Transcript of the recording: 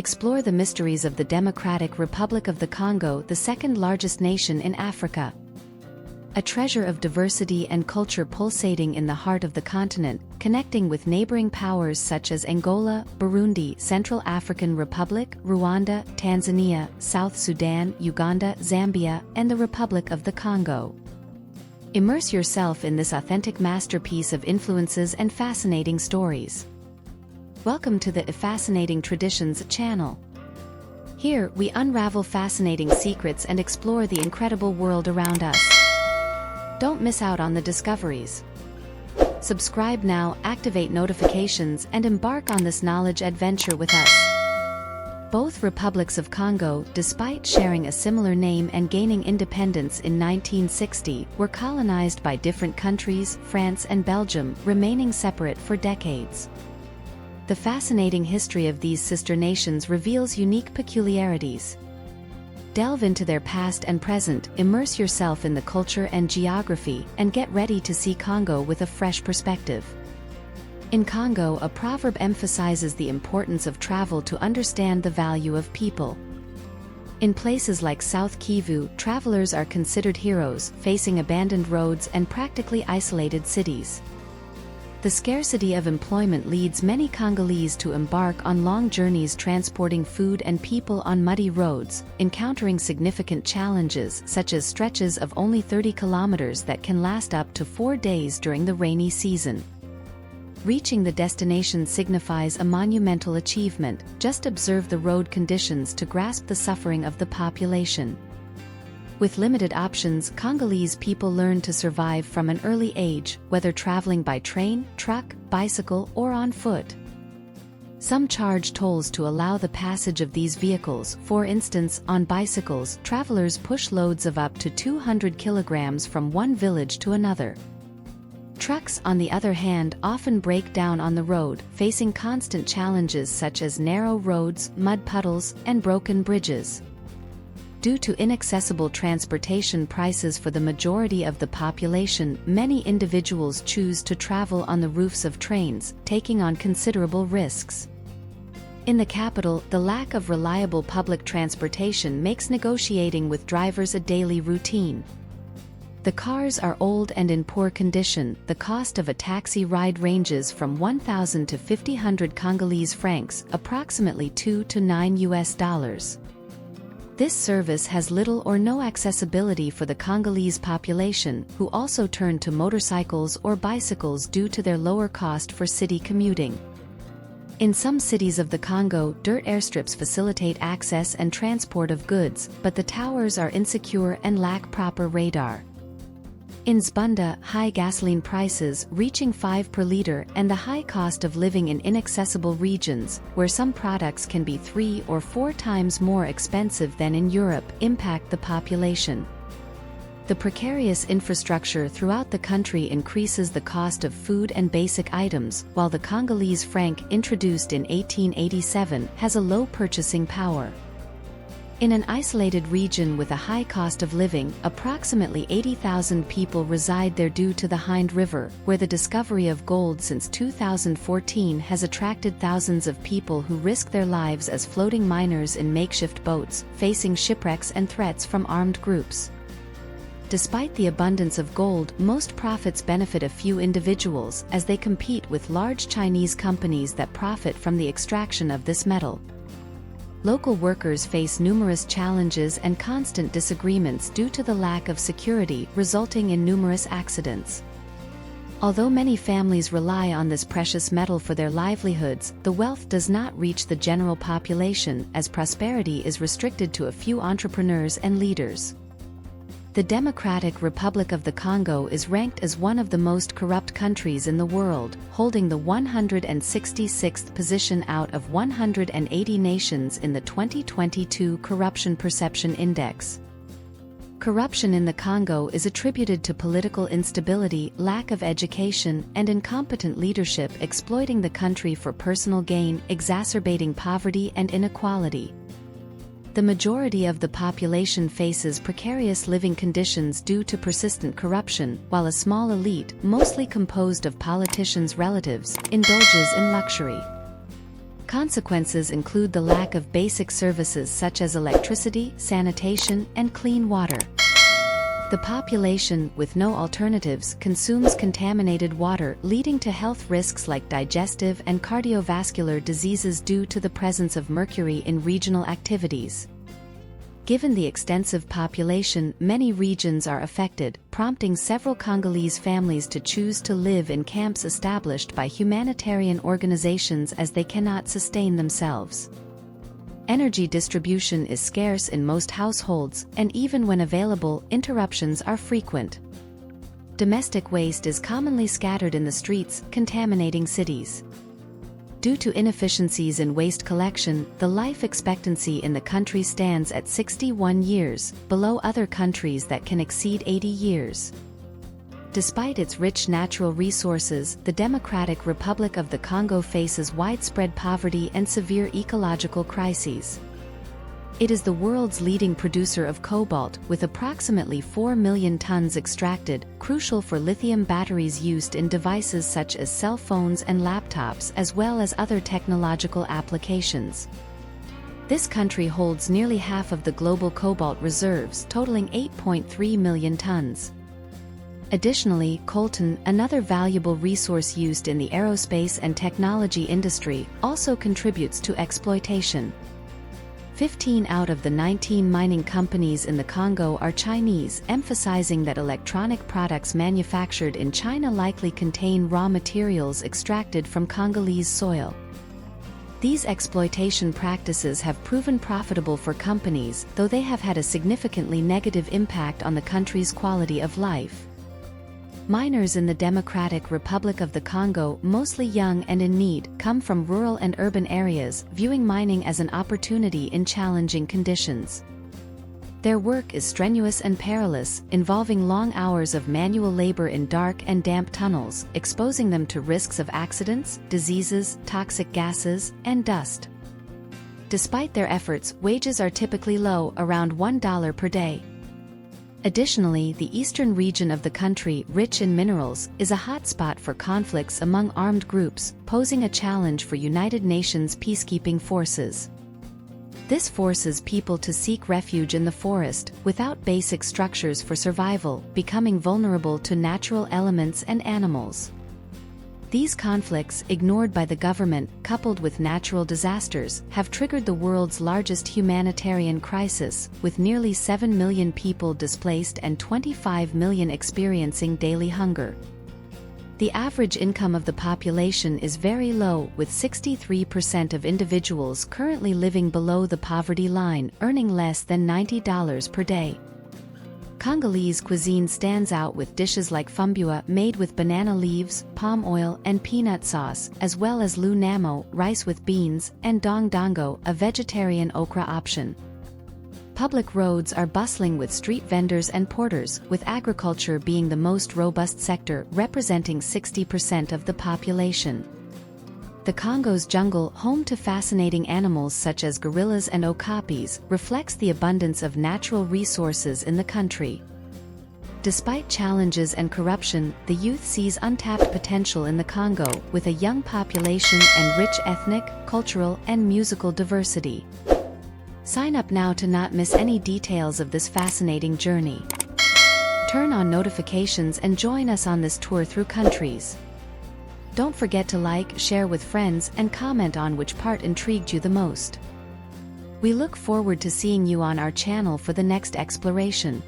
explore the mysteries of the Democratic Republic of the Congo, the second largest nation in Africa. A treasure of diversity and culture pulsating in the heart of the continent, connecting with neighboring powers such as Angola, Burundi, Central African Republic, Rwanda, Tanzania, South Sudan, Uganda, Zambia, and the Republic of the Congo. Immerse yourself in this authentic masterpiece of influences and fascinating stories. Welcome to the Fascinating Traditions channel. Here, we unravel fascinating secrets and explore the incredible world around us. Don't miss out on the discoveries. Subscribe now, activate notifications, and embark on this knowledge adventure with us. Both republics of Congo, despite sharing a similar name and gaining independence in 1960, were colonized by different countries, France and Belgium, remaining separate for decades. The fascinating history of these sister nations reveals unique peculiarities. Delve into their past and present, immerse yourself in the culture and geography, and get ready to see Congo with a fresh perspective. In Congo, a proverb emphasizes the importance of travel to understand the value of people. In places like South Kivu, travelers are considered heroes, facing abandoned roads and practically isolated cities. The scarcity of employment leads many Congolese to embark on long journeys transporting food and people on muddy roads, encountering significant challenges such as stretches of only 30 kilometers that can last up to 4 days during the rainy season. Reaching the destination signifies a monumental achievement. Just observe the road conditions to grasp the suffering of the population. With limited options, Congolese people learn to survive from an early age, whether traveling by train, truck, bicycle, or on foot. Some charge tolls to allow the passage of these vehicles. For instance, on bicycles, travelers push loads of up to 200 kilograms from one village to another. Trucks, on the other hand, often break down on the road, facing constant challenges such as narrow roads, mud puddles, and broken bridges. Due to inaccessible transportation prices for the majority of the population, many individuals choose to travel on the roofs of trains, taking on considerable risks. In the capital, the lack of reliable public transportation makes negotiating with drivers a daily routine. The cars are old and in poor condition. The cost of a taxi ride ranges from 1,000 to 500 Congolese francs, approximately $2 to $9. This service has little or no accessibility for the Congolese population, who also turn to motorcycles or bicycles due to their lower cost for city commuting. In some cities of the Congo, dirt airstrips facilitate access and transport of goods, but the towers are insecure and lack proper radar. In Zbunda, high gasoline prices, reaching 5 per liter, and the high cost of living in inaccessible regions, where some products can be 3 or 4 times more expensive than in Europe, impact the population. The precarious infrastructure throughout the country increases the cost of food and basic items, while the Congolese franc, introduced in 1887, has a low purchasing power. In an isolated region with a high cost of living, approximately 80,000 people reside there due to the Hind River, where the discovery of gold since 2014 has attracted thousands of people who risk their lives as floating miners in makeshift boats, facing shipwrecks and threats from armed groups. Despite the abundance of gold, most profits benefit a few individuals, as they compete with large Chinese companies that profit from the extraction of this metal. Local workers face numerous challenges and constant disagreements due to the lack of security, resulting in numerous accidents. Although many families rely on this precious metal for their livelihoods, the wealth does not reach the general population, as prosperity is restricted to a few entrepreneurs and leaders. The Democratic Republic of the Congo is ranked as one of the most corrupt countries in the world, holding the 166th position out of 180 nations in the 2022 Corruption Perception Index. Corruption in the Congo is attributed to political instability, lack of education, and incompetent leadership exploiting the country for personal gain, exacerbating poverty and inequality. The majority of the population faces precarious living conditions due to persistent corruption, while a small elite, mostly composed of politicians' relatives, indulges in luxury. Consequences include the lack of basic services such as electricity, sanitation, and clean water. The population, with no alternatives, consumes contaminated water, leading to health risks like digestive and cardiovascular diseases due to the presence of mercury in regional activities. Given the extensive population, many regions are affected, prompting several Congolese families to choose to live in camps established by humanitarian organizations as they cannot sustain themselves. Energy distribution is scarce in most households, and even when available, interruptions are frequent. Domestic waste is commonly scattered in the streets, contaminating cities. Due to inefficiencies in waste collection, the life expectancy in the country stands at 61 years, below other countries that can exceed 80 years. Despite its rich natural resources, the Democratic Republic of the Congo faces widespread poverty and severe ecological crises. It is the world's leading producer of cobalt, with approximately 4 million tons extracted, crucial for lithium batteries used in devices such as cell phones and laptops, as well as other technological applications. This country holds nearly half of the global cobalt reserves, totaling 8.3 million tons. Additionally, coltan, another valuable resource used in the aerospace and technology industry, also contributes to exploitation. 15 out of the 19 mining companies in the Congo are Chinese, emphasizing that electronic products manufactured in China likely contain raw materials extracted from Congolese soil. These exploitation practices have proven profitable for companies, though they have had a significantly negative impact on the country's quality of life. Miners in the Democratic Republic of the Congo, mostly young and in need, come from rural and urban areas, viewing mining as an opportunity in challenging conditions. Their work is strenuous and perilous, involving long hours of manual labor in dark and damp tunnels, exposing them to risks of accidents, diseases, toxic gases, and dust. Despite their efforts, wages are typically low, around $1 per day. Additionally, the eastern region of the country, rich in minerals, is a hotspot for conflicts among armed groups, posing a challenge for United Nations peacekeeping forces. This forces people to seek refuge in the forest, without basic structures for survival, becoming vulnerable to natural elements and animals. These conflicts, ignored by the government, coupled with natural disasters, have triggered the world's largest humanitarian crisis, with nearly 7 million people displaced and 25 million experiencing daily hunger. The average income of the population is very low, with 63% of individuals currently living below the poverty line, earning less than $90 per day. Congolese cuisine stands out with dishes like fumbua, made with banana leaves, palm oil, and peanut sauce, as well as lu namo, rice with beans, and dong dongo, a vegetarian okra option. Public roads are bustling with street vendors and porters, with agriculture being the most robust sector, representing 60% of the population. The Congo's jungle, home to fascinating animals such as gorillas and okapis, reflects the abundance of natural resources in the country. Despite challenges and corruption, the youth sees untapped potential in the Congo, with a young population and rich ethnic, cultural, and musical diversity. Sign up now to not miss any details of this fascinating journey. Turn on notifications and join us on this tour through countries. Don't forget to like, share with friends, and comment on which part intrigued you the most. We look forward to seeing you on our channel for the next exploration.